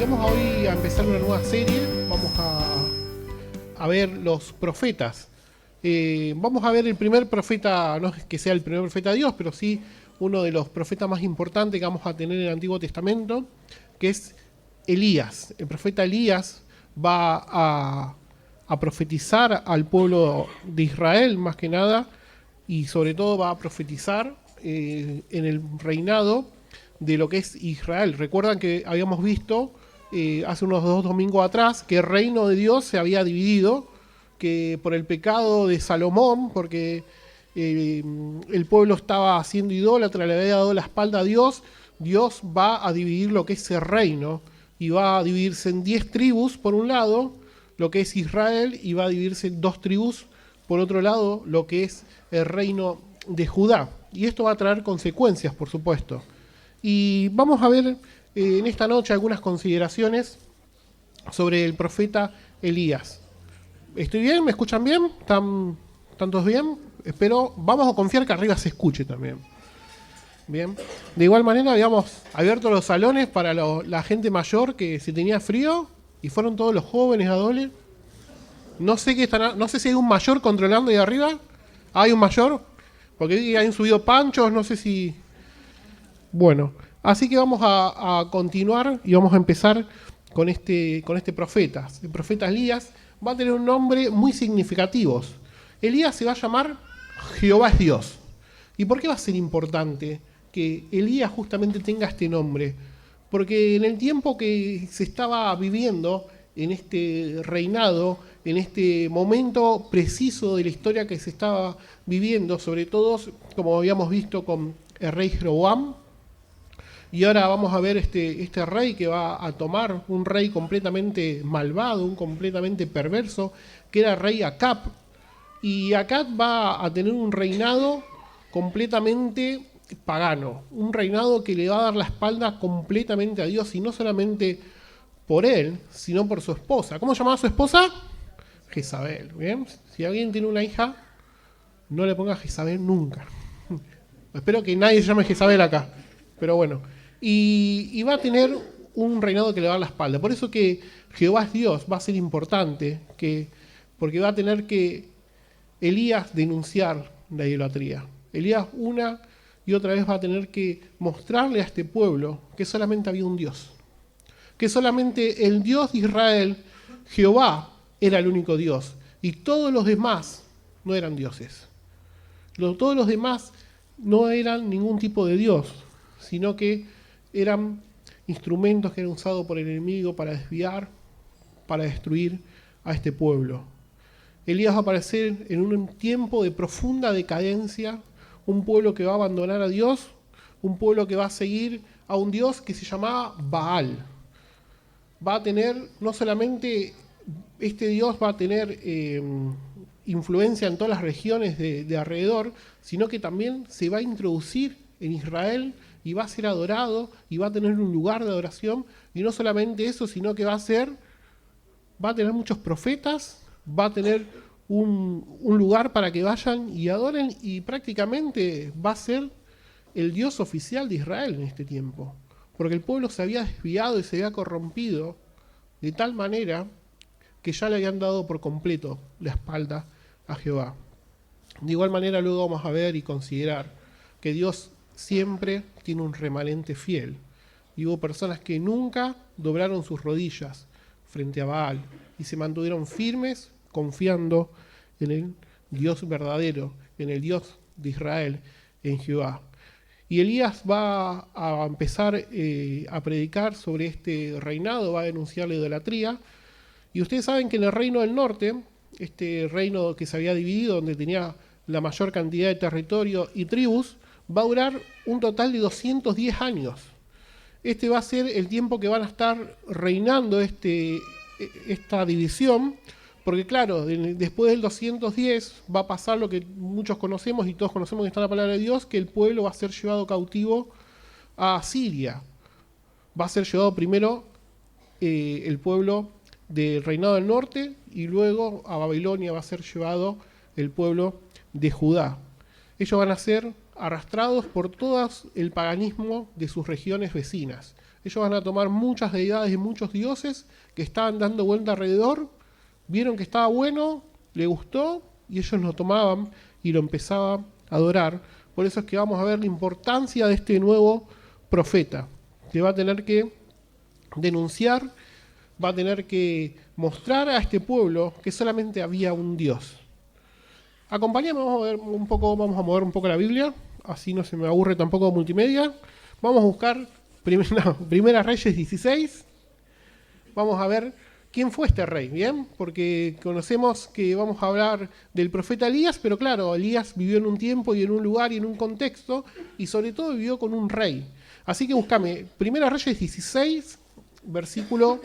Vamos hoy a empezar una nueva serie. Vamos a ver los profetas. Vamos a ver el primer profeta, no es que sea el primer profeta de Dios, pero sí uno de los profetas más importantes que vamos a tener en el Antiguo Testamento, que es Elías. El profeta Elías va a profetizar al pueblo de Israel, más que nada, y sobre todo va a profetizar en el reinado de lo que es Israel. Recuerdan que habíamos visto hace unos 2 domingos atrás que el reino de Dios se había dividido, que por el pecado de Salomón, porque el pueblo estaba haciendo idólatra, le había dado la espalda a Dios, Dios va a dividir lo que es el reino, y va a dividirse en 10 tribus por un lado, lo que es Israel, y va a dividirse en 2 tribus por otro lado, lo que es el reino de Judá. Y esto va a traer consecuencias, por supuesto. Y vamos a ver en esta noche algunas consideraciones sobre el profeta Elías. ¿Estoy bien? ¿Me escuchan bien? ¿Están todos bien? Espero, vamos a confiar que arriba se escuche también. Bien. De igual manera habíamos abierto los salones para la gente mayor que si tenía frío, y fueron todos los jóvenes adolescentes. No sé si hay un mayor controlando ahí arriba. ¿Hay un mayor? Porque han subido panchos, no sé si... Bueno, así que vamos a continuar y vamos a empezar con este profeta. El profeta Elías va a tener un nombre muy significativo. Elías se va a llamar Jehová es Dios. ¿Y por qué va a ser importante que Elías justamente tenga este nombre? Porque en el tiempo que se estaba viviendo, en este reinado, en este momento preciso de la historia que se estaba viviendo, sobre todo, como habíamos visto con el rey Jeroboam, y ahora vamos a ver este rey que va a tomar, un rey completamente malvado, un completamente perverso, que era el rey Acab. Y Acab va a tener un reinado completamente pagano, un reinado que le va a dar la espalda completamente a Dios, y no solamente por él, sino por su esposa. ¿Cómo se llamaba su esposa? Jezabel. ¿Bien? Si alguien tiene una hija, no le ponga Jezabel nunca. Espero que nadie se llame Jezabel acá, pero bueno. Y va a tener un reinado que le va a dar la espalda. Por eso que Jehová es Dios va a ser importante, porque va a tener que Elías denunciar la idolatría. Elías una y otra vez va a tener que mostrarle a este pueblo que solamente había un Dios. Que solamente el Dios de Israel, Jehová, era el único Dios. Y todos los demás no eran dioses. Todos los demás no eran ningún tipo de Dios, sino que eran instrumentos que eran usados por el enemigo para desviar, para destruir a este pueblo. Elías va a aparecer en un tiempo de profunda decadencia, un pueblo que va a abandonar a Dios, un pueblo que va a seguir a un Dios que se llamaba Baal. Va a tener, no solamente este Dios va a tener influencia en todas las regiones de alrededor, sino que también se va a introducir en Israel y va a ser adorado y va a tener un lugar de adoración. Y no solamente eso, sino que va a tener muchos profetas, va a tener un lugar para que vayan y adoren, y prácticamente va a ser el Dios oficial de Israel en este tiempo. Porque el pueblo se había desviado y se había corrompido de tal manera que ya le habían dado por completo la espalda a Jehová. De igual manera luego vamos a ver y considerar que Dios siempre tiene un remanente fiel. Y hubo personas que nunca doblaron sus rodillas frente a Baal y se mantuvieron firmes confiando en el Dios verdadero, en el Dios de Israel, en Jehová. Y Elías va a empezar a predicar sobre este reinado, va a denunciar la idolatría. Y ustedes saben que en el reino del norte, este reino que se había dividido, donde tenía la mayor cantidad de territorio y tribus, va a durar un total de 210 años. Este va a ser el tiempo que van a estar reinando esta división, porque claro, después del 210 va a pasar lo que muchos conocemos y todos conocemos que está en la palabra de Dios, que el pueblo va a ser llevado cautivo a Siria. Va a ser llevado primero el pueblo del reinado del norte, y luego a Babilonia va a ser llevado el pueblo de Judá. Ellos van a ser arrastrados por todo el paganismo de sus regiones vecinas. Ellos van a tomar muchas deidades y muchos dioses que estaban dando vuelta alrededor, vieron que estaba bueno, le gustó, y ellos lo tomaban y lo empezaban a adorar. Por eso es que vamos a ver la importancia de este nuevo profeta, que va a tener que denunciar, va a tener que mostrar a este pueblo que solamente había un Dios. Acompáñame, vamos a mover un poco la Biblia, así no se me aburre tampoco multimedia. Vamos a buscar Primera Reyes 16. Vamos a ver quién fue este rey, ¿bien? Porque conocemos que vamos a hablar del profeta Elías, pero claro, Elías vivió en un tiempo y en un lugar y en un contexto, y sobre todo vivió con un rey. Así que búscame Primera Reyes 16, versículo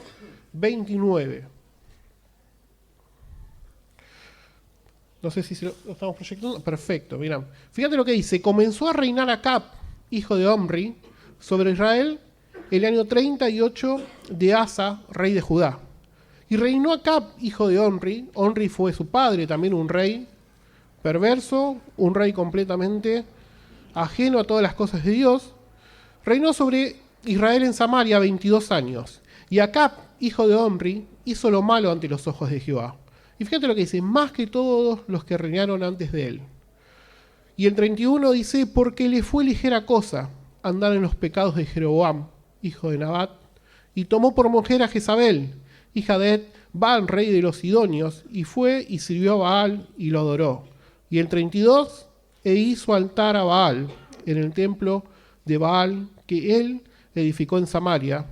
29. No sé si lo estamos proyectando. Perfecto, mirá. Fíjate lo que dice. Comenzó a reinar Acab, hijo de Omri, sobre Israel el año 38 de Asa, rey de Judá. Y reinó Acab, hijo de Omri. Omri fue su padre, también un rey perverso, un rey completamente ajeno a todas las cosas de Dios. Reinó sobre Israel en Samaria 22 años. Y Acab, hijo de Omri, hizo lo malo ante los ojos de Jehová. Y fíjate lo que dice, más que todos los que reinaron antes de él. Y el 31 dice, porque le fue ligera cosa andar en los pecados de Jeroboam, hijo de Nabat, y tomó por mujer a Jezabel, hija de Baal, rey de los Sidonios, y fue y sirvió a Baal y lo adoró. Y el 32, e hizo altar a Baal en el templo de Baal que él edificó en Samaria.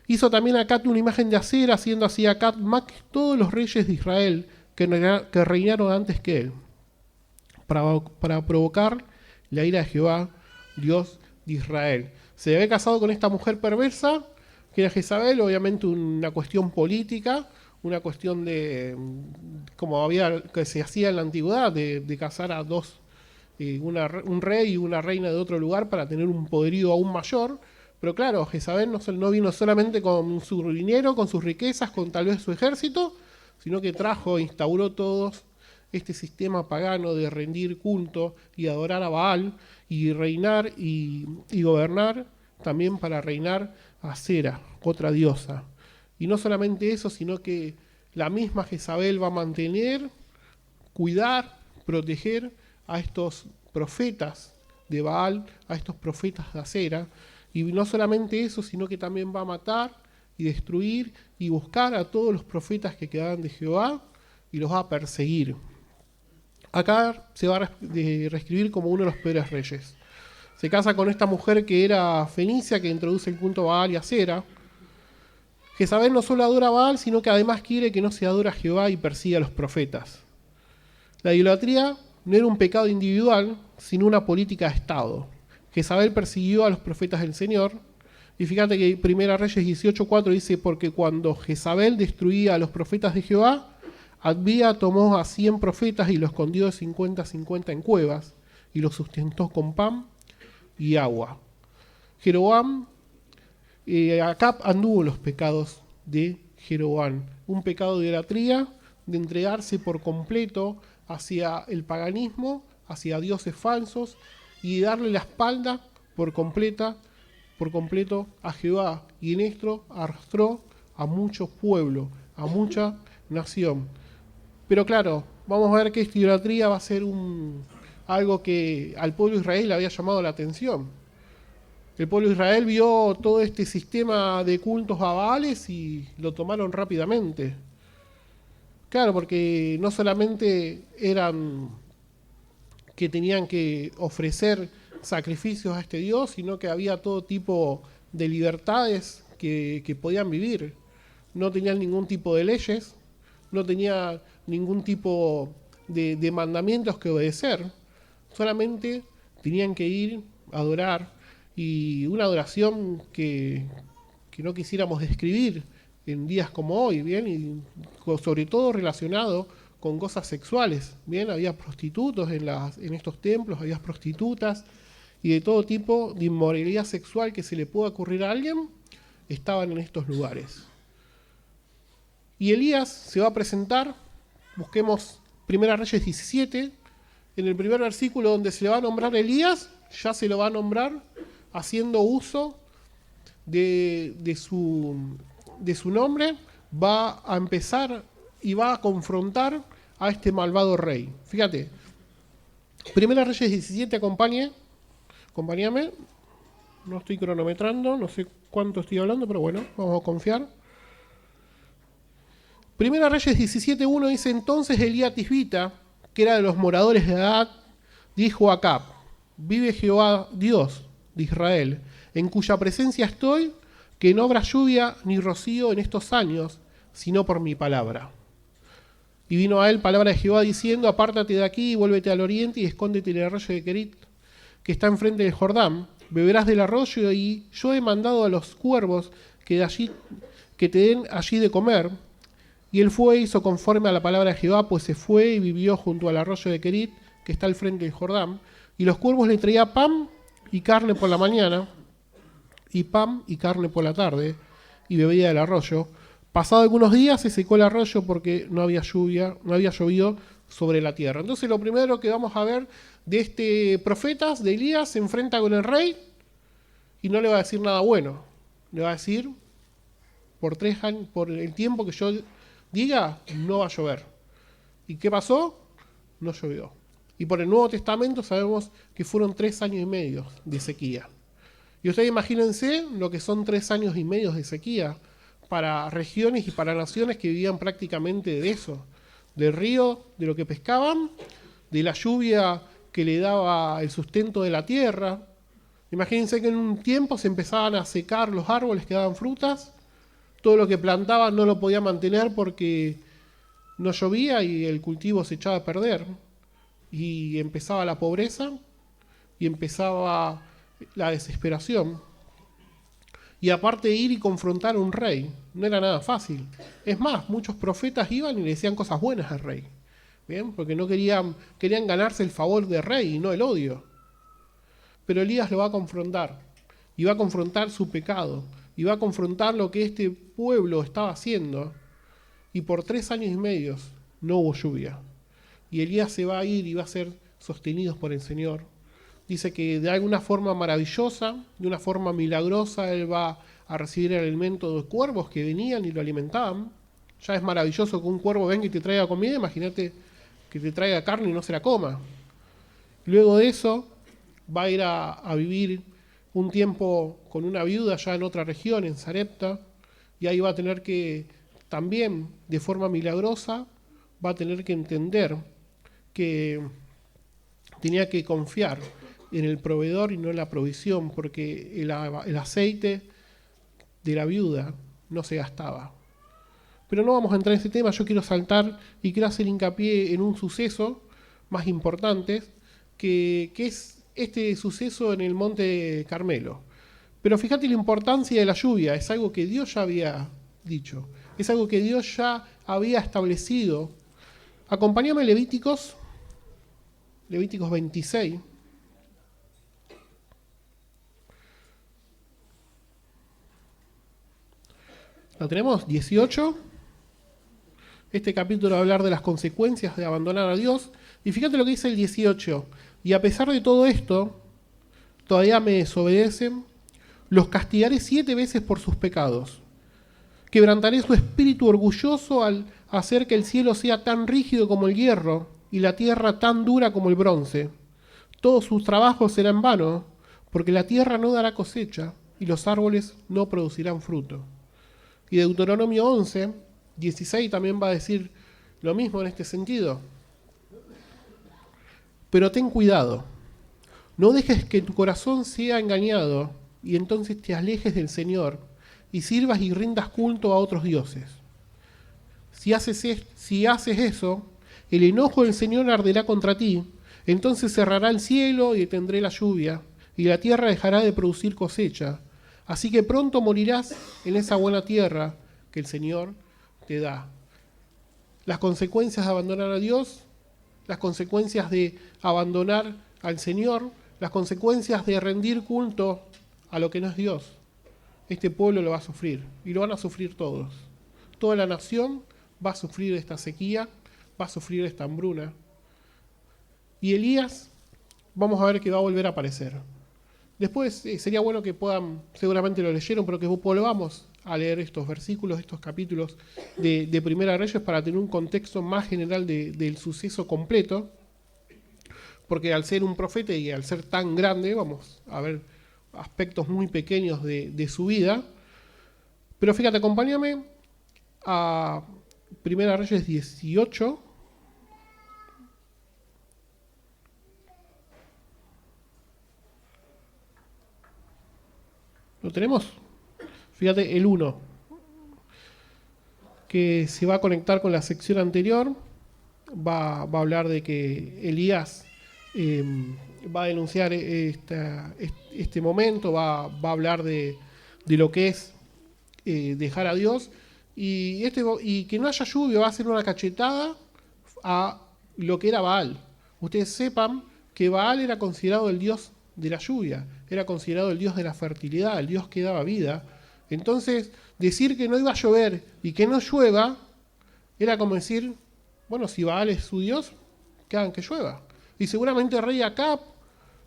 Hizo también a Acab una imagen de acera, haciendo así a Acab más que todos los reyes de Israel que reinaron antes que él, para provocar la ira de Jehová, Dios de Israel. Se había casado con esta mujer perversa, que era Jezabel, obviamente una cuestión política, una cuestión de, como que se hacía en la antigüedad, de casar a dos, un rey y una reina de otro lugar para tener un poderío aún mayor. Pero claro, Jezabel no vino solamente con su dinero, con sus riquezas, con tal vez su ejército, sino que instauró todo este sistema pagano de rendir culto y adorar a Baal y reinar y gobernar también para reinar a Sera, otra diosa. Y no solamente eso, sino que la misma Jezabel va a mantener, cuidar, proteger a estos profetas de Baal, a estos profetas de Acera. Y no solamente eso, sino que también va a matar y destruir y buscar a todos los profetas que quedaban de Jehová y los va a perseguir. Acá se va a reescribir como uno de los peores reyes. Se casa con esta mujer que era fenicia, que introduce el culto a Baal y a Acera. Jezabel no solo adora a Baal, sino que además quiere que no se adore a Jehová y persiga a los profetas. La idolatría no era un pecado individual, sino una política de Estado. Jezabel persiguió a los profetas del Señor, y fíjate que Primera Reyes 18:4 dice, porque cuando Jezabel destruía a los profetas de Jehová, Abía tomó a 100 profetas y los escondió de 50 en cuevas, y los sustentó con pan y agua. Jeroboam, Acab anduvo en los pecados de Jeroboam, un pecado de idolatría, de entregarse por completo hacia el paganismo, hacia dioses falsos, y darle la espalda por completo a Jehová. Y en esto arrastró a mucho pueblo, a mucha nación. Pero claro, vamos a ver que esta idolatría va a ser algo que al pueblo de Israel le había llamado la atención. El pueblo de Israel vio todo este sistema de cultos a Baales y lo tomaron rápidamente. Claro, porque no solamente eran que tenían que ofrecer sacrificios a este Dios, sino que había todo tipo de libertades que podían vivir. No tenían ningún tipo de leyes, no tenían ningún tipo de mandamientos que obedecer. Solamente tenían que ir a adorar, y una adoración que no quisiéramos describir en días como hoy, ¿bien? Y sobre todo relacionado con cosas sexuales, ¿bien? Había prostitutos en estos templos, había prostitutas, y de todo tipo de inmoralidad sexual que se le pueda ocurrir a alguien, estaban en estos lugares. Y Elías se va a presentar, busquemos Primera Reyes 17, en el primer versículo donde se le va a nombrar a Elías, ya se lo va a nombrar haciendo uso de su nombre, va a empezar y va a confrontar a este malvado rey. Fíjate, Primera Reyes 17, acompáñame, no estoy cronometrando, no sé cuánto estoy hablando, pero bueno, vamos a confiar. Primera Reyes 17:1 dice: entonces Elías Tisbita, que era de los moradores de Adad, dijo a Acab: vive Jehová Dios de Israel, en cuya presencia estoy, que no habrá lluvia ni rocío en estos años, sino por mi palabra. Y vino a él palabra de Jehová diciendo: apártate de aquí y vuélvete al oriente y escóndete en el arroyo de Kerit, que está enfrente del Jordán. Beberás del arroyo y yo he mandado a los cuervos que te den allí de comer. Y él fue e hizo conforme a la palabra de Jehová, pues se fue y vivió junto al arroyo de Kerit, que está al frente del Jordán. Y los cuervos le traían pan y carne por la mañana, y pan y carne por la tarde, y bebía del arroyo. Pasado algunos días se secó el arroyo porque no había llovido sobre la tierra. Entonces lo primero que vamos a ver de este profeta, de Elías, se enfrenta con el rey y no le va a decir nada bueno. Le va a decir: por 3 años, por el tiempo que yo diga, no va a llover. ¿Y qué pasó? No llovió. Y por el Nuevo Testamento sabemos que fueron 3 años y medio de sequía. Y ustedes imagínense lo que son 3 años y medio de sequía para regiones y para naciones que vivían prácticamente de eso, del río, de lo que pescaban, de la lluvia que le daba el sustento de la tierra. Imagínense que en un tiempo se empezaban a secar los árboles que daban frutas, todo lo que plantaban no lo podía mantener porque no llovía y el cultivo se echaba a perder. Y empezaba la pobreza y empezaba la desesperación. Y aparte de ir y confrontar a un rey, no era nada fácil. Es más, muchos profetas iban y le decían cosas buenas al rey. ¿Bien? Porque no querían ganarse el favor del rey y no el odio. Pero Elías lo va a confrontar. Y va a confrontar su pecado. Y va a confrontar lo que este pueblo estaba haciendo. Y por 3 años y medio no hubo lluvia. Y Elías se va a ir y va a ser sostenido por el Señor. Dice que de alguna forma maravillosa, de una forma milagrosa, él va a recibir el alimento de cuervos que venían y lo alimentaban. Ya es maravilloso que un cuervo venga y te traiga comida, imagínate que te traiga carne y no se la coma. Luego de eso va a ir a vivir un tiempo con una viuda ya en otra región, en Sarepta, y ahí va a tener que, también de forma milagrosa, va a tener que entender que tenía que confiar en el proveedor y no en la provisión, porque el aceite de la viuda no se gastaba. Pero no vamos a entrar en ese tema, yo quiero saltar y quiero hacer hincapié en un suceso más importante, que es este suceso en el Monte Carmelo. Pero fíjate la importancia de la lluvia, es algo que Dios ya había dicho, es algo que Dios ya había establecido. Acompáñame Levíticos 26. ¿Lo tenemos? 18. Este capítulo va a hablar de las consecuencias de abandonar a Dios. Y fíjate lo que dice el 18. Y a pesar de todo esto, todavía me desobedecen, los castigaré 7 veces por sus pecados. Quebrantaré su espíritu orgulloso al hacer que el cielo sea tan rígido como el hierro y la tierra tan dura como el bronce. Todos sus trabajos serán vanos, porque la tierra no dará cosecha y los árboles no producirán fruto. Y Deuteronomio 11, 16 también va a decir lo mismo en este sentido. Pero ten cuidado, no dejes que tu corazón sea engañado y entonces te alejes del Señor y sirvas y rindas culto a otros dioses. Si haces eso, el enojo del Señor arderá contra ti, entonces cerrará el cielo y detendré la lluvia, y la tierra dejará de producir cosecha. Así que pronto morirás en esa buena tierra que el Señor te da. Las consecuencias de abandonar a Dios, las consecuencias de abandonar al Señor, las consecuencias de rendir culto a lo que no es Dios. Este pueblo lo va a sufrir, y lo van a sufrir todos. Toda la nación va a sufrir esta sequía, va a sufrir esta hambruna. Y Elías, vamos a ver que va a volver a aparecer. Después sería bueno que puedan, seguramente lo leyeron, pero que volvamos a leer estos versículos, estos capítulos de Primera Reyes para tener un contexto más general del suceso completo, porque al ser un profeta y al ser tan grande, vamos a ver aspectos muy pequeños de su vida. Pero fíjate, acompáñame a Primera Reyes 18. ¿Lo tenemos? Fíjate, el 1, que se va a conectar con la sección anterior, va a hablar de que Elías va a denunciar este momento, va a hablar de lo que es dejar a Dios, y que no haya lluvia va a ser una cachetada a lo que era Baal. Ustedes sepan que Baal era considerado el dios de la lluvia, era considerado el dios de la fertilidad, el dios que daba vida. Entonces, decir que no iba a llover y que no llueva, era como decir, bueno, si Baal es su dios, que hagan que llueva. Y seguramente el rey Acab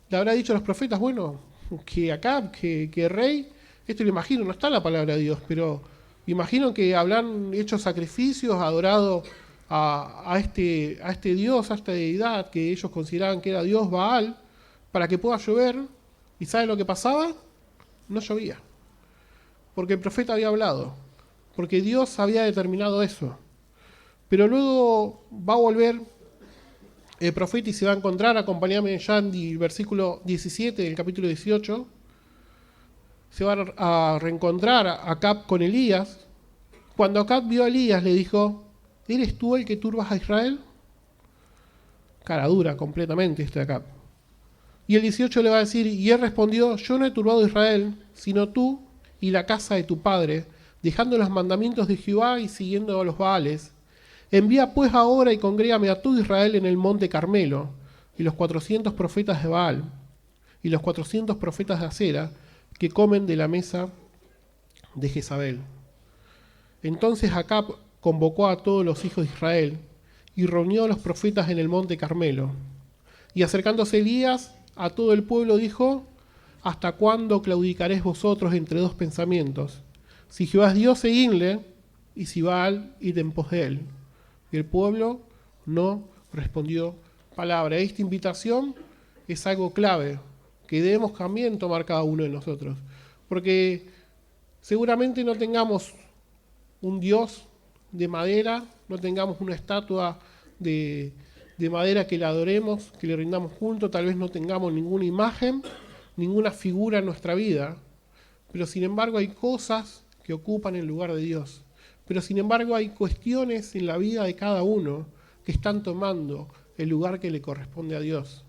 le habrá dicho a los profetas, bueno, que Acab, que rey, esto lo imagino, no está en la palabra de Dios, pero imagino que habrán hecho sacrificios, adorado a este dios, a esta deidad que ellos consideraban que era dios Baal, para que pueda llover. ¿Y sabe lo que pasaba? No llovía. Porque el profeta había hablado, porque Dios había determinado eso. Pero luego va a volver el profeta y se va a encontrar, acompáñame ya en el versículo 17 del capítulo 18, se va a reencontrar a Acab con Elías. Cuando Acab vio a Elías le dijo, ¿eres tú el que turbas a Israel? Cara dura completamente este Acab. Y el 18 le va a decir, y él respondió, yo no he turbado a Israel, sino tú y la casa de tu padre, dejando los mandamientos de Jehová y siguiendo a los Baales. Envía pues ahora y congrégame a todo Israel en el monte Carmelo, y los 400 profetas de Baal, y los 400 profetas de Acera, que comen de la mesa de Jezabel. Entonces Acab convocó a todos los hijos de Israel, y reunió a los profetas en el monte Carmelo. Y acercándose Elías a todo el pueblo dijo, ¿hasta cuándo claudicaréis vosotros entre dos pensamientos? Si Jehová es Dios, seguidle, y si Baal, id en pos de él. Y el pueblo no respondió palabra. Esta invitación es algo clave que debemos también tomar cada uno de nosotros. Porque seguramente no tengamos un Dios de madera, no tengamos una estatua de madera que la adoremos, que le rindamos culto, tal vez no tengamos ninguna imagen, ninguna figura en nuestra vida, pero sin embargo hay cosas que ocupan el lugar de Dios. Pero sin embargo hay cuestiones en la vida de cada uno que están tomando el lugar que le corresponde a Dios.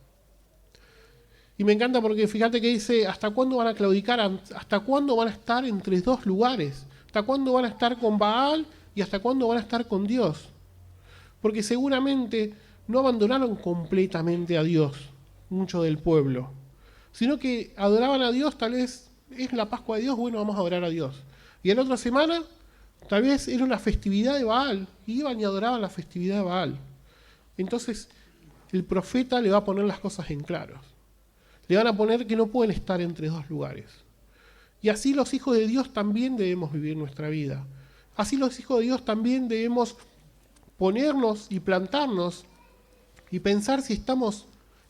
Y me encanta porque fíjate que dice, ¿hasta cuándo van a claudicar? ¿Hasta cuándo van a estar entre dos lugares? ¿Hasta cuándo van a estar con Baal y hasta cuándo van a estar con Dios? Porque seguramente no abandonaron completamente a Dios, mucho del pueblo, sino que adoraban a Dios, tal vez es la Pascua de Dios, bueno, vamos a adorar a Dios. Y en la otra semana, tal vez era una festividad de Baal, y iban y adoraban la festividad de Baal. Entonces, el profeta le va a poner las cosas en claros. Le van a poner que no pueden estar entre dos lugares. Y así los hijos de Dios también debemos vivir nuestra vida. Así los hijos de Dios también debemos ponernos y plantarnos y pensar si estamos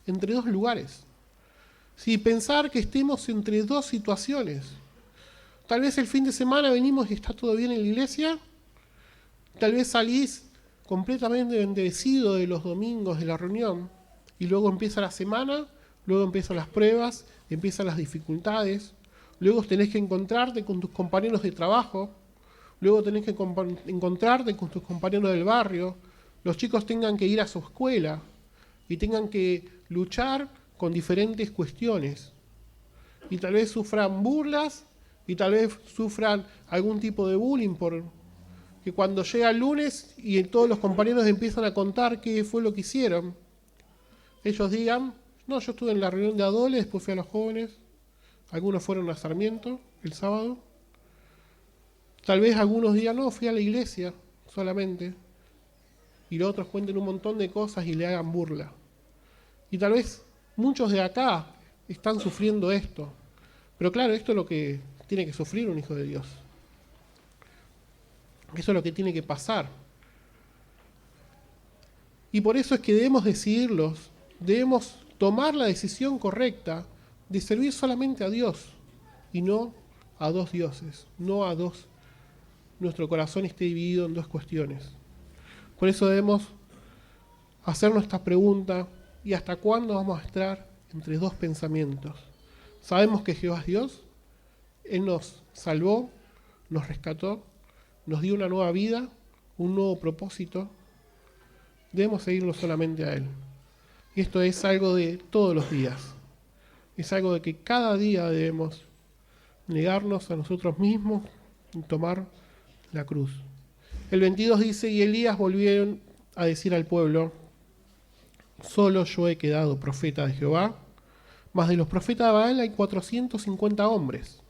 entre dos lugares. Si pensar que estemos entre dos situaciones. Tal vez el fin de semana venimos y está todo bien en la iglesia. Tal vez salís completamente bendecido de los domingos de la reunión. Y luego empieza la semana, luego empiezan las pruebas, empiezan las dificultades. Luego tenés que encontrarte con tus compañeros de trabajo. Luego tenés que encontrarte con tus compañeros del barrio. Los chicos tengan que ir a su escuela y tengan que luchar con diferentes cuestiones. Y tal vez sufran burlas y tal vez sufran algún tipo de bullying por que cuando llega el lunes y todos los compañeros empiezan a contar qué fue lo que hicieron, ellos digan, no, yo estuve en la reunión de Adole, después fui a los jóvenes, algunos fueron a Sarmiento el sábado, tal vez algunos digan, no, fui a la iglesia solamente, y los otros cuenten un montón de cosas y le hagan burla. Y tal vez muchos de acá están sufriendo esto, Pero claro, esto es lo que tiene que sufrir un hijo de Dios. Eso es lo que tiene que pasar. Y por eso es que debemos decidirlos, debemos tomar la decisión correcta de servir solamente a Dios y no a dos dioses, no a dos. Nuestro corazón esté dividido en dos cuestiones. Por eso debemos hacernos esta pregunta: ¿y hasta cuándo vamos a estar entre dos pensamientos? Sabemos que Jehová es Dios, Él nos salvó, nos rescató, nos dio una nueva vida, un nuevo propósito. Debemos seguirlo solamente a Él. Y esto es algo de todos los días. Es algo de que cada día debemos negarnos a nosotros mismos y tomar la cruz. El 22 dice: y Elías volvieron a decir al pueblo: solo yo he quedado profeta de Jehová, mas de los profetas de Baal hay 450 hombres.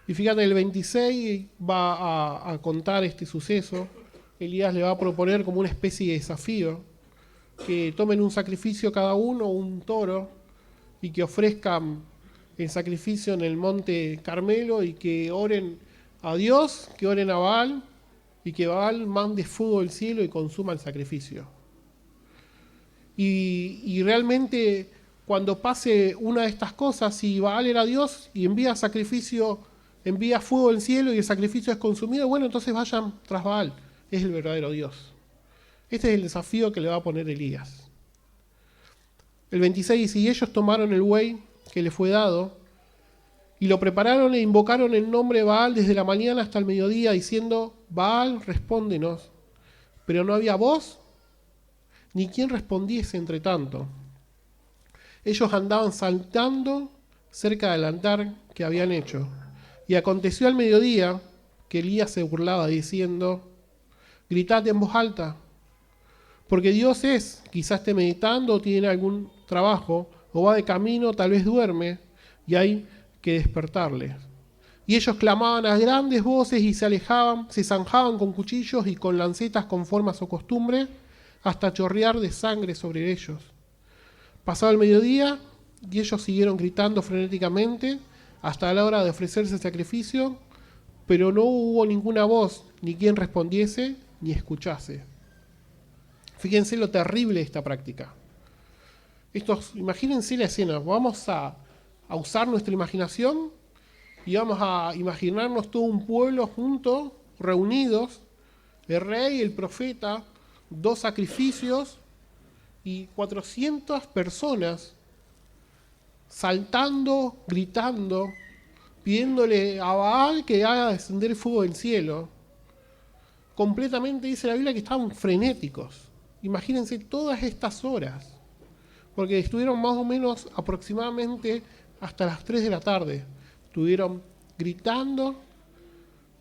Y fíjate, el 26 va a contar este suceso. Elías le va a proponer como una especie de desafío, que tomen un sacrificio cada uno, un toro, y que ofrezcan el sacrificio en el monte Carmelo y que oren a Dios, que oren a Baal, y que Baal mande fuego del cielo y consuma el sacrificio. Y realmente cuando pase una de estas cosas, si Baal era Dios y envía sacrificio, envía fuego del cielo y el sacrificio es consumido, bueno, entonces vayan tras Baal, es el verdadero Dios. Este es el desafío que le va a poner Elías. El 26 dice: y ellos tomaron el buey que le fue dado, y lo prepararon e invocaron el nombre de Baal desde la mañana hasta el mediodía, diciendo: Baal, respóndenos. Pero no había voz, ni quien respondiese entre tanto. Ellos andaban saltando cerca del altar que habían hecho. Y aconteció al mediodía que Elías se burlaba, diciendo: gritad en voz alta, porque Dios es, quizás esté meditando o tiene algún trabajo, o va de camino, tal vez duerme, y hay que despertarle. Y ellos clamaban a grandes voces y se alejaban, se zanjaban con cuchillos y con lancetas conforme a su costumbre, hasta chorrear de sangre sobre ellos. Pasado el mediodía, y ellos siguieron gritando frenéticamente hasta la hora de ofrecerse el sacrificio, pero no hubo ninguna voz, ni quien respondiese, ni escuchase. Fíjense lo terrible de esta práctica. Imagínense la escena. Vamos a usar nuestra imaginación y vamos a imaginarnos todo un pueblo juntos, reunidos, el rey, el profeta, dos sacrificios y 400 personas saltando, gritando, pidiéndole a Baal que haga descender el fuego del cielo. Completamente dice la Biblia que estaban frenéticos. Imagínense todas estas horas, porque estuvieron más o menos aproximadamente hasta las 3 de la tarde. Estuvieron gritando,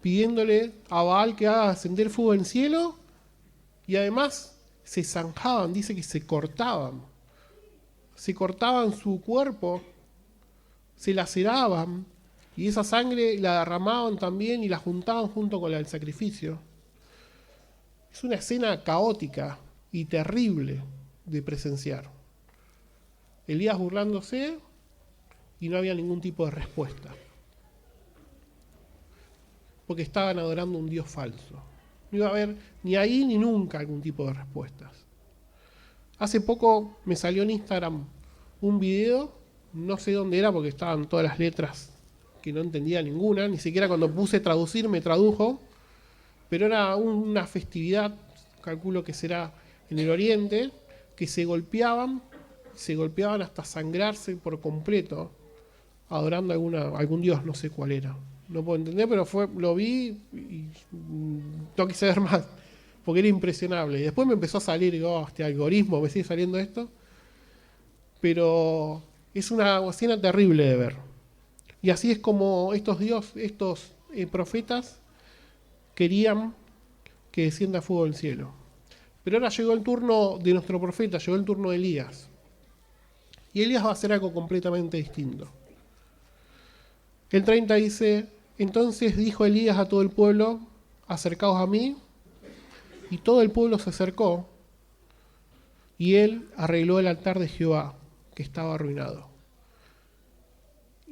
pidiéndole a Baal que haga ascender fuego del cielo, y además se zanjaban, dice que se cortaban su cuerpo, se laceraban, y esa sangre la derramaban también y la juntaban junto con la del sacrificio. Es una escena caótica y terrible de presenciar. Elías burlándose y no había ningún tipo de respuesta, porque estaban adorando a un Dios falso. No iba a haber ni ahí ni nunca algún tipo de respuestas. Hace poco me salió en Instagram un video, no sé dónde era porque estaban todas las letras que no entendía ninguna, ni siquiera cuando puse traducir me tradujo, pero era una festividad, calculo que será en el Oriente, que se golpeaban hasta sangrarse por completo, adorando algún dios, no sé cuál era. No puedo entender, pero lo vi y no quise ver más, porque era impresionable. Y después me empezó a salir, este algoritmo, me sigue saliendo esto, pero es una escena terrible de ver. Y así es como estos profetas querían que descienda fuego del cielo. Pero ahora llegó el turno de nuestro profeta, llegó el turno de Elías. Y Elías va a hacer algo completamente distinto. El 30 dice: entonces dijo Elías a todo el pueblo: acercaos a mí. Y todo el pueblo se acercó, y él arregló el altar de Jehová, que estaba arruinado.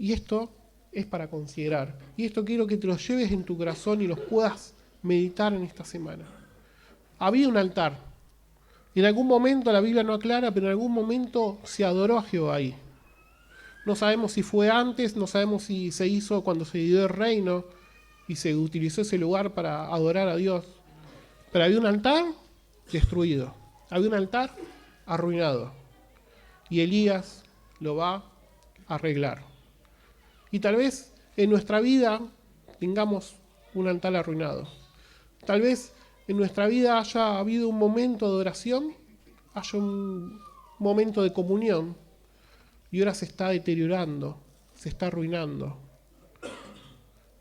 Y esto es para considerar. Y esto quiero que te lo lleves en tu corazón y los puedas meditar en esta semana. Había un altar. En algún momento, la Biblia no aclara, pero en algún momento se adoró a Jehová ahí. No sabemos si fue antes, no sabemos si se hizo cuando se dio el reino y se utilizó ese lugar para adorar a Dios. Pero había un altar destruido. Había un altar arruinado. Y Elías lo va a arreglar. Y tal vez en nuestra vida tengamos un altar arruinado. Tal vez en nuestra vida haya habido un momento de oración, haya un momento de comunión, y ahora se está deteriorando, se está arruinando.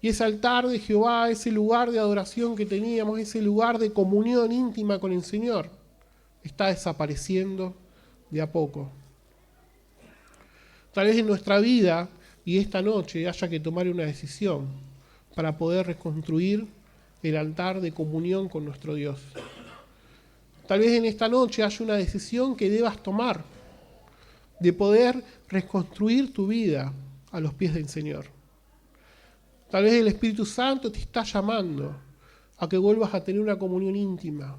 Y ese altar de Jehová, ese lugar de adoración que teníamos, ese lugar de comunión íntima con el Señor, está desapareciendo de a poco. Tal vez en nuestra vida y esta noche haya que tomar una decisión para poder reconstruir el altar de comunión con nuestro Dios. Tal vez en esta noche haya una decisión que debas tomar de poder reconstruir tu vida a los pies del Señor. Tal vez el Espíritu Santo te está llamando a que vuelvas a tener una comunión íntima,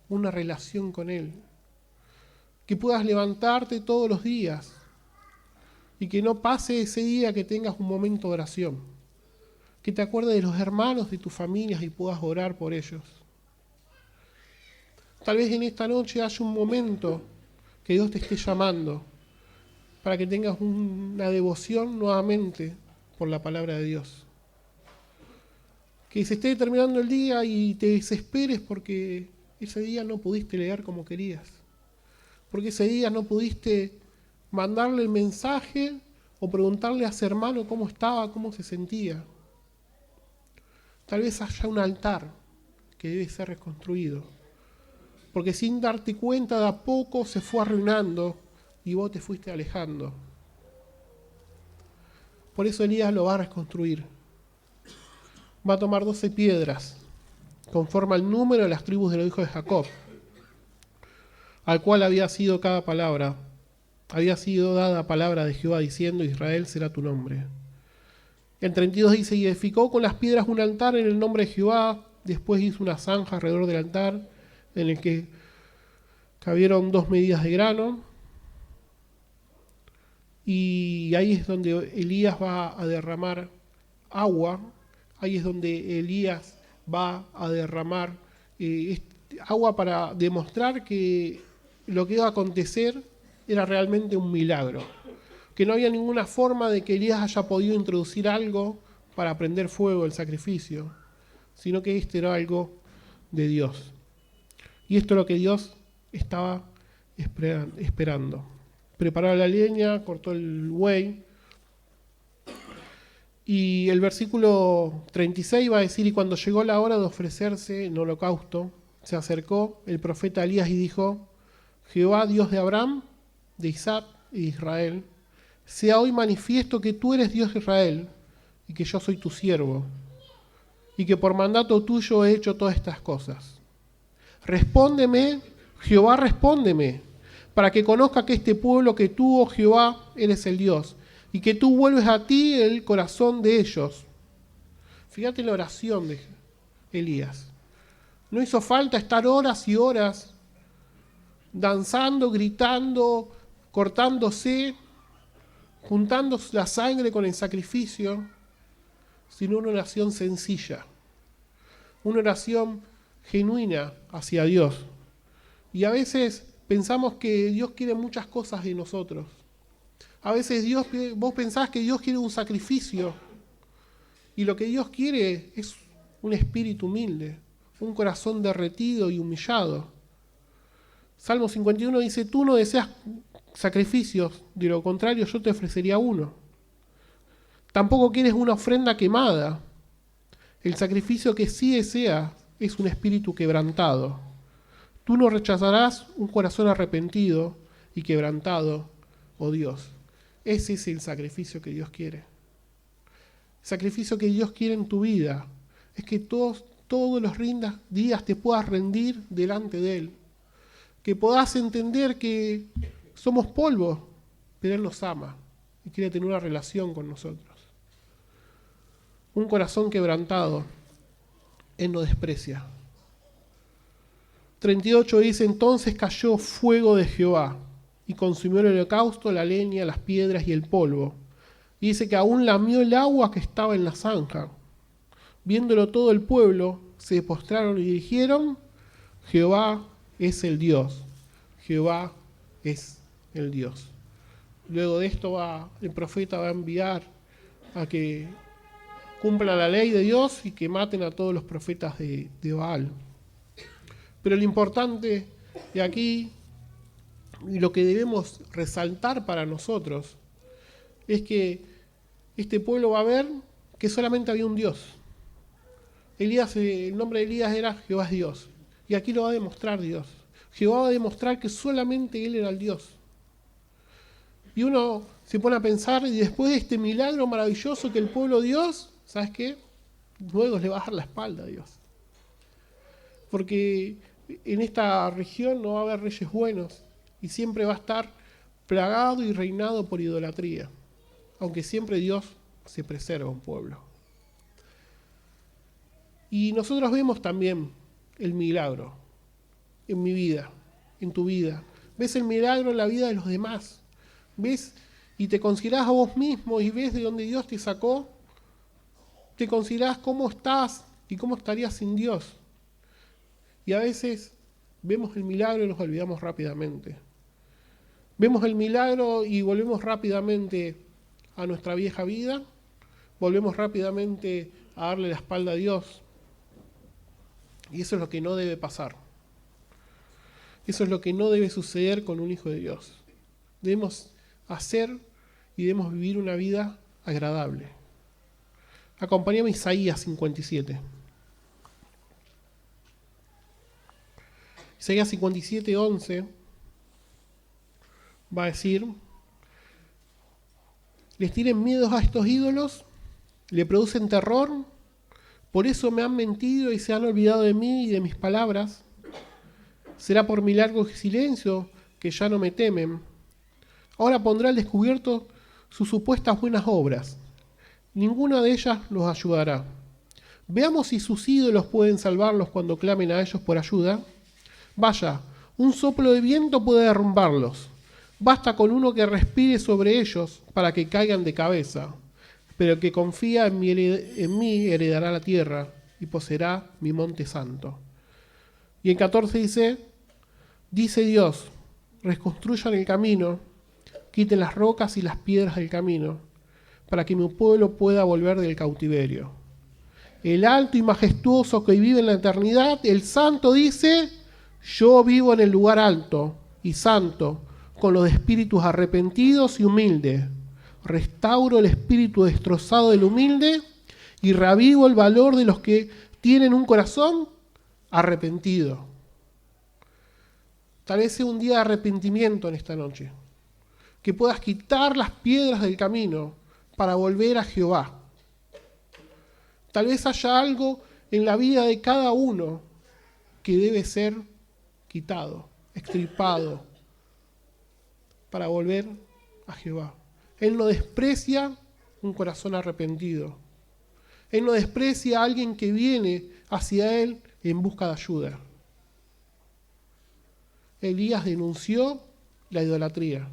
una relación con Él. Que puedas levantarte todos los días y que no pase ese día que tengas un momento de oración. Que te acuerdes de los hermanos de tus familias y puedas orar por ellos. Tal vez en esta noche haya un momento que Dios te esté llamando para que tengas una devoción nuevamente por la palabra de Dios. Que se esté terminando el día y te desesperes porque ese día no pudiste leer como querías. Porque ese día no pudiste mandarle el mensaje o preguntarle a ese hermano cómo estaba, cómo se sentía. Tal vez haya un altar que debe ser reconstruido. Porque sin darte cuenta, de a poco se fue arruinando y vos te fuiste alejando. Por eso Elías lo va a reconstruir. Va a tomar 12 piedras, conforme al número de las tribus de los hijos de Jacob, al cual había sido cada palabra. Había sido dada palabra de Jehová diciendo: Israel será tu nombre. En 32 dice: y edificó con las piedras un altar en el nombre de Jehová. Después hizo una zanja alrededor del altar, en el que cabieron 2 medidas de grano. Y ahí es donde Elías va a derramar agua. Ahí es donde Elías va a derramar agua para demostrar que lo que iba a acontecer era realmente un milagro. Que no había ninguna forma de que Elías haya podido introducir algo para prender fuego el sacrificio, sino que esto era algo de Dios. Y esto es lo que Dios estaba esperando. Preparó la leña, cortó el buey. Y el versículo 36 va a decir: y cuando llegó la hora de ofrecerse en holocausto, se acercó el profeta Elías y dijo: Jehová, Dios de Abraham, de Isaac y de Israel, sea hoy manifiesto que tú eres Dios de Israel y que yo soy tu siervo, y que por mandato tuyo he hecho todas estas cosas. Respóndeme, Jehová, respóndeme, para que conozca que este pueblo que tú, oh Jehová, eres el Dios, y que tú vuelves a ti el corazón de ellos. Fíjate en la oración de Elías. No hizo falta estar horas y horas danzando, gritando, cortándose, juntando la sangre con el sacrificio, sino una oración sencilla, una oración genuina hacia Dios. Y a veces pensamos que Dios quiere muchas cosas de nosotros. A veces vos pensás que Dios quiere un sacrificio, y lo que Dios quiere es un espíritu humilde, un corazón derretido y humillado. Salmo 51 dice: tú no deseas sacrificios, de lo contrario yo te ofrecería uno. Tampoco quieres una ofrenda quemada. El sacrificio que sí deseas es un espíritu quebrantado. Tú no rechazarás un corazón arrepentido y quebrantado, oh Dios. Ese es el sacrificio que Dios quiere. El sacrificio que Dios quiere en tu vida es que todos los días te puedas rendir delante de Él. Que puedas entender que somos polvo, pero Él nos ama y quiere tener una relación con nosotros. un corazón quebrantado, Él no desprecia. 38 dice, entonces cayó fuego de Jehová y consumió el holocausto, la leña, las piedras y el polvo. Y dice que aún lamió el agua que estaba en la zanja. Viéndolo todo el pueblo, se postraron y dijeron, Jehová es el Dios. Jehová es el Dios. Luego de esto el profeta va a enviar a que cumpla la ley de Dios y que maten a todos los profetas de Baal. Pero lo importante de aquí, y lo que debemos resaltar para nosotros, es que este pueblo va a ver que solamente había un Dios. Elías, el nombre de Elías era Jehová es Dios. Y aquí lo va a demostrar Dios. Jehová va a demostrar que solamente Él era el Dios. Y uno se pone a pensar, y después de este milagro maravilloso que el pueblo dio, ¿sabes qué? Luego le va a dar la espalda a Dios. Porque en esta región no va a haber reyes buenos y siempre va a estar plagado y reinado por idolatría. Aunque siempre Dios se preserva un pueblo. Y nosotros vemos también el milagro en mi vida, en tu vida. Ves el milagro en la vida de los demás. Ves y te considerás a vos mismo y ves de dónde Dios te sacó. Te considerás cómo estás y cómo estarías sin Dios. Y a veces vemos el milagro y nos olvidamos rápidamente. Vemos el milagro y volvemos rápidamente a nuestra vieja vida. Volvemos rápidamente a darle la espalda a Dios. Y eso es lo que no debe pasar. Eso es lo que no debe suceder con un hijo de Dios. Debemos hacer y debemos vivir una vida agradable. Acompáñame a Isaías 57. Isaías 57, 11 va a decir, les tienen miedo a estos ídolos, le producen terror, por eso me han mentido y se han olvidado de mí y de mis palabras. Será por mi largo silencio que ya no me temen. Ahora pondrá al descubierto sus supuestas buenas obras. Ninguna de ellas los ayudará. Veamos si sus ídolos pueden salvarlos cuando clamen a ellos por ayuda. Vaya, un soplo de viento puede derrumbarlos. Basta con uno que respire sobre ellos para que caigan de cabeza. Pero el que confía en mí heredará la tierra y poseerá mi monte santo. Y en 14 dice Dios, reconstruyan el camino, quiten las rocas y las piedras del camino, para que mi pueblo pueda volver del cautiverio. El alto y majestuoso que vive en la eternidad, el santo dice, yo vivo en el lugar alto y santo, con los espíritus arrepentidos y humildes. Restauro el espíritu destrozado del humilde y reavivo el valor de los que tienen un corazón arrepentido. Tal vez sea un día de arrepentimiento en esta noche. Que puedas quitar las piedras del camino para volver a Jehová. Tal vez haya algo en la vida de cada uno que debe ser quitado, extirpado, para volver a Jehová. Él no desprecia un corazón arrepentido. Él no desprecia a alguien que viene hacia Él en busca de ayuda. Elías denunció la idolatría.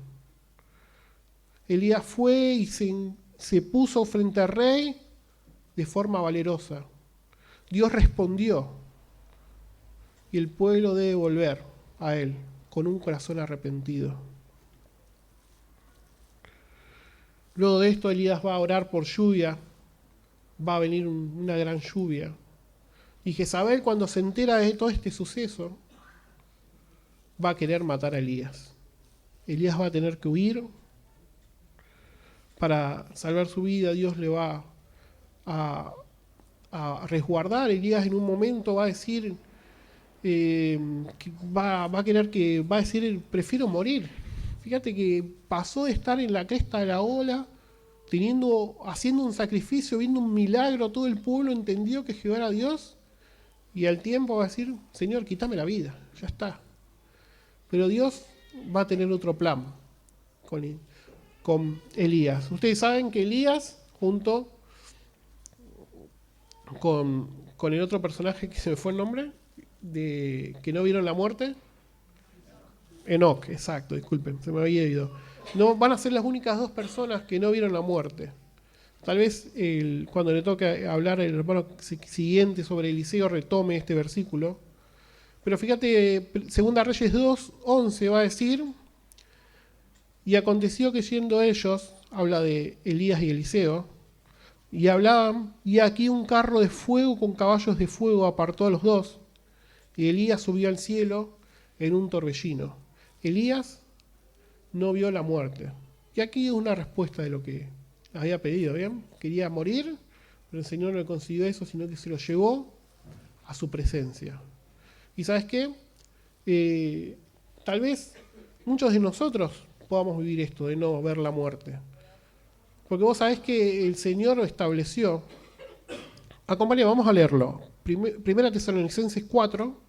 Elías fue y se puso frente al rey de forma valerosa. Dios respondió y el pueblo debe volver a Él con un corazón arrepentido. Luego de esto Elías va a orar por lluvia, va a venir una gran lluvia. Y Jezabel, cuando se entera de todo este suceso, va a querer matar a Elías. Elías va a tener que huir. Para salvar su vida, Dios le va a resguardar. Elías en un momento va a decir, va a decir, prefiero morir. Fíjate que pasó de estar en la cresta de la ola, haciendo un sacrificio, viendo un milagro, todo el pueblo entendió que Jehová era Dios, y al tiempo va a decir, Señor, quítame la vida, ya está. Pero Dios va a tener otro plan con Elías. Ustedes saben que Elías, junto con el otro personaje que se me fue el nombre, de que no vieron la muerte. Enoch, exacto, disculpen, se me había ido. No, van a ser las únicas dos personas que no vieron la muerte. Tal vez cuando le toque hablar el hermano siguiente sobre Eliseo retome este versículo. Pero fíjate, Segunda Reyes 2:11 va a decir: y aconteció que yendo ellos, habla de Elías y Eliseo, y hablaban, y aquí un carro de fuego con caballos de fuego apartó a los dos, y Elías subió al cielo en un torbellino. Elías no vio la muerte. Y aquí es una respuesta de lo que había pedido, ¿bien? Quería morir, pero el Señor no le consiguió eso, sino que se lo llevó a su presencia. ¿Y sabes qué? Tal vez muchos de nosotros podamos vivir esto, de no ver la muerte. Porque vos sabés que el Señor lo estableció. Acompáñame, vamos a leerlo. Primera Tesalonicenses 4.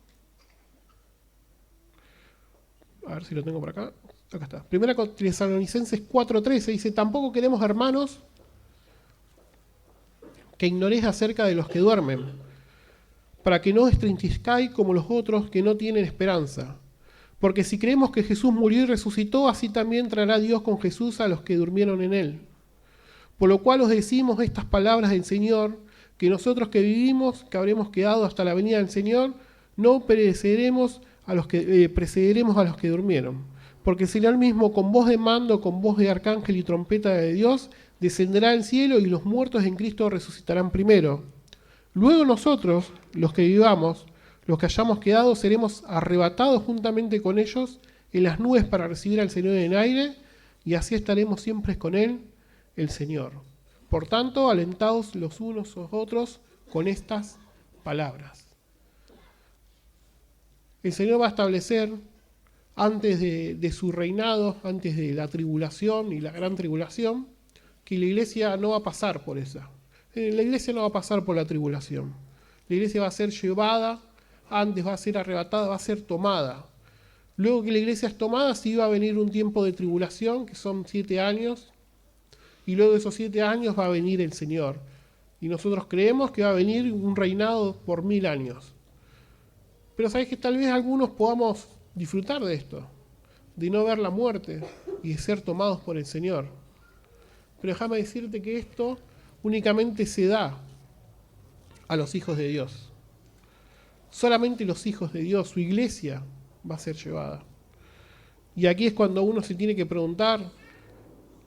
A ver si lo tengo por acá. Acá está. Primera Tesalonicenses 4:13 dice: tampoco queremos, hermanos, que ignoréis acerca de los que duermen, para que no os entristezcáis como los otros que no tienen esperanza. Porque si creemos que Jesús murió y resucitó, así también traerá Dios con Jesús a los que durmieron en él. Por lo cual os decimos estas palabras del Señor, que nosotros que vivimos, que habremos quedado hasta la venida del Señor, no precederemos a los que durmieron. Porque el Señor mismo, con voz de mando, con voz de arcángel y trompeta de Dios, descenderá al cielo, y los muertos en Cristo resucitarán primero. Luego nosotros, los que vivamos, los que hayamos quedado, seremos arrebatados juntamente con ellos en las nubes para recibir al Señor en el aire, y así estaremos siempre con Él, el Señor. Por tanto, alentaos los unos a los otros con estas palabras. El Señor va a establecer, antes de su reinado, antes de la tribulación y la gran tribulación, que la iglesia no va a pasar por esa. La iglesia no va a pasar por la tribulación. La iglesia va a ser llevada, antes va a ser arrebatada, va a ser tomada. Luego que la iglesia es tomada, sí va a venir un tiempo de tribulación, que son 7 años, y luego de esos 7 años va a venir el Señor. Y nosotros creemos que va a venir un reinado por 1000 años. Pero sabéis que tal vez algunos podamos disfrutar de esto, de no ver la muerte y de ser tomados por el Señor. Pero déjame decirte que esto únicamente se da a los hijos de Dios. Solamente los hijos de Dios, su iglesia, va a ser llevada. Y aquí es cuando uno se tiene que preguntar: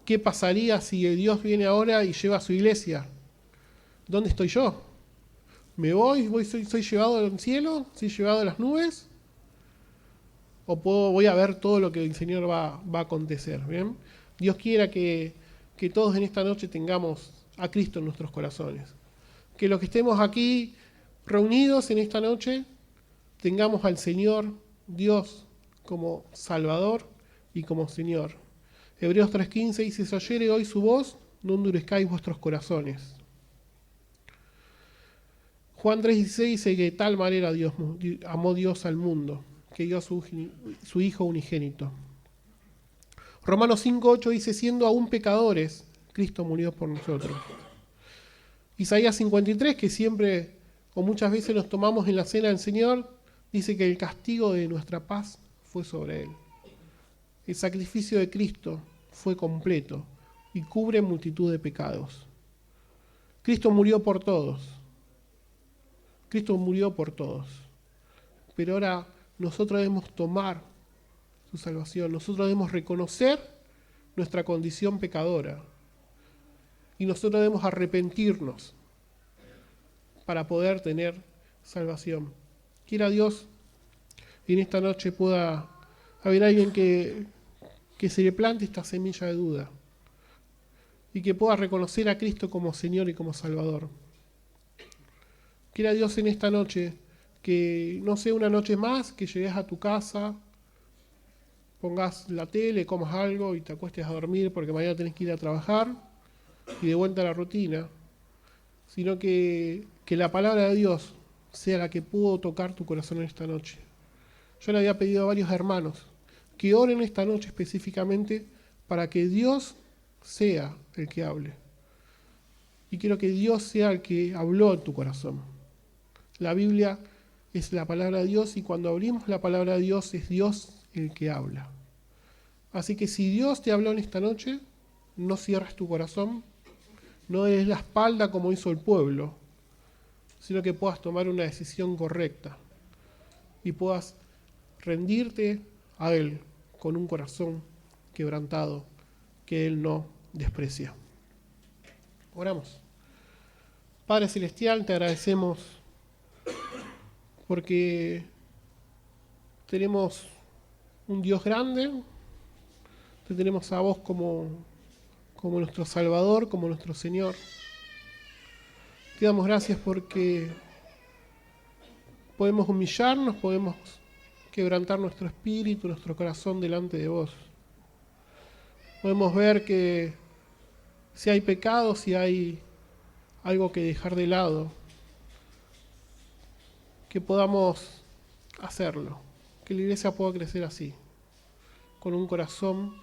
¿qué pasaría si Dios viene ahora y lleva a su iglesia? ¿Dónde estoy yo? ¿Me soy llevado al cielo? ¿Soy llevado a las nubes? ¿O voy a ver todo lo que el Señor va a acontecer? ¿Bien? Dios quiera que todos en esta noche tengamos a Cristo en nuestros corazones. Que los que estemos aquí reunidos en esta noche tengamos al Señor Dios como Salvador y como Señor. Hebreos 3:15 dice: si oyere hoy su voz, no endurezcáis vuestros corazones. Juan 3:16 dice que de tal manera amó Dios al mundo, que dio a su Hijo unigénito. Romanos 5:8 dice: siendo aún pecadores, Cristo murió por nosotros. Isaías 53, que siempre o muchas veces nos tomamos en la cena del Señor, dice que el castigo de nuestra paz fue sobre Él. El sacrificio de Cristo fue completo y cubre multitud de pecados. Cristo murió por todos. Cristo murió por todos. Pero ahora nosotros debemos tomar su salvación. Nosotros debemos reconocer nuestra condición pecadora. Y nosotros debemos arrepentirnos para poder tener salvación. Quiera Dios y en esta noche pueda haber alguien que se le plante esta semilla de duda y que pueda reconocer a Cristo como Señor y como Salvador. Quiera Dios en esta noche que no sea una noche más, que llegues a tu casa, pongas la tele, comas algo y te acuestes a dormir porque mañana tenés que ir a trabajar y de vuelta a la rutina, sino que la palabra de Dios sea la que pudo tocar tu corazón en esta noche. Yo le había pedido a varios hermanos que oren esta noche específicamente para que Dios sea el que hable. Y quiero que Dios sea el que habló en tu corazón. La Biblia es la palabra de Dios y cuando abrimos la palabra de Dios es Dios el que habla. Así que si Dios te habló en esta noche, no cierres tu corazón, no des la espalda como hizo el pueblo, sino que puedas tomar una decisión correcta y puedas rendirte a Él con un corazón quebrantado que Él no desprecia. Oramos. Padre Celestial, te agradecemos porque tenemos un Dios grande, te tenemos a vos como nuestro Salvador, como nuestro Señor. Te damos gracias porque podemos humillarnos, podemos quebrantar nuestro espíritu, nuestro corazón delante de vos. Podemos ver que si hay pecado, si hay algo que dejar de lado, que podamos hacerlo, que la iglesia pueda crecer así, con un corazón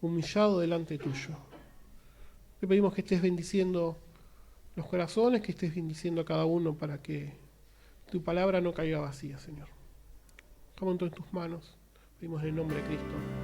humillado delante tuyo. Te pedimos que estés bendiciendo los corazones, que estés bendiciendo a cada uno para que tu palabra no caiga vacía, Señor. Estamos en tus manos, pedimos en el nombre de Cristo.